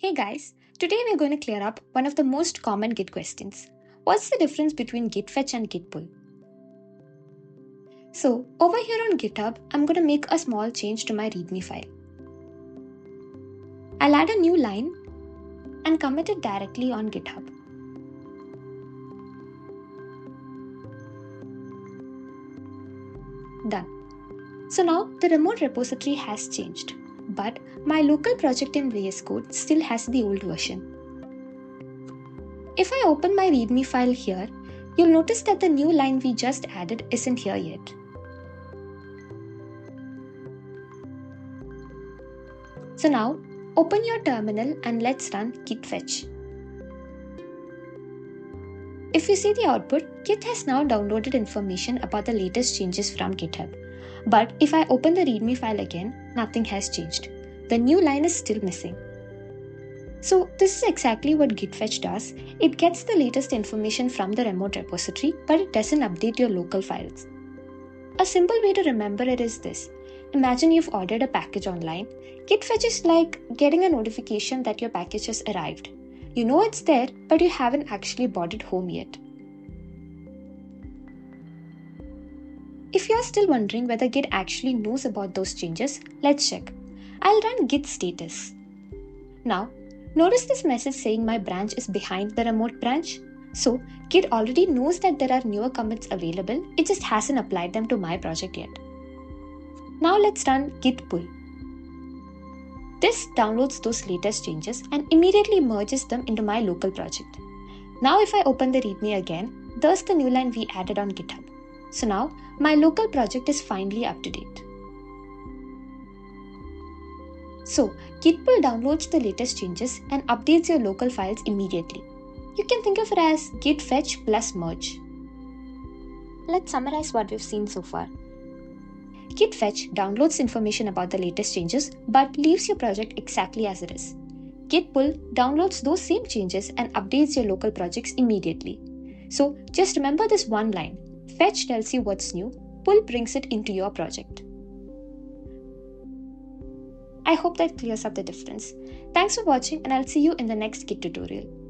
Hey guys, today we're going to clear up one of the most common Git questions. What's the difference between git fetch and git pull? So, over here on GitHub, I'm going to make a small change to my README file. I'll add a new line and commit it directly on GitHub. Done. So now the remote repository has changed, but my local project in VS Code still has the old version. If I open my README file here, you'll notice that the new line we just added isn't here yet. So now, open your terminal and let's run git fetch. If you see the output, Git has now downloaded information about the latest changes from GitHub. But if I open the README file again, nothing has changed. The new line is still missing. So this is exactly what git fetch does. It gets the latest information from the remote repository, but it doesn't update your local files. A simple way to remember it is this. Imagine you've ordered a package online. Git fetch is like getting a notification that your package has arrived. You know it's there, but you haven't actually brought it home yet. If you're still wondering whether Git actually knows about those changes, let's check. I'll run git status. Now, notice this message saying my branch is behind the remote branch. So, Git already knows that there are newer commits available, it just hasn't applied them to my project yet. Now let's run git pull. This downloads those latest changes and immediately merges them into my local project. Now if I open the README again, there's the new line we added on GitHub. So now my local project is finally up to date. So git pull downloads the latest changes and updates your local files immediately. You can think of it as git fetch plus merge. Let's summarize what we've seen so far. Git fetch downloads information about the latest changes but leaves your project exactly as it is. Git pull downloads those same changes and updates your local projects immediately. So just remember this one line. Fetch tells you what's new, pull brings it into your project. I hope that clears up the difference. Thanks for watching and I'll see you in the next Git tutorial.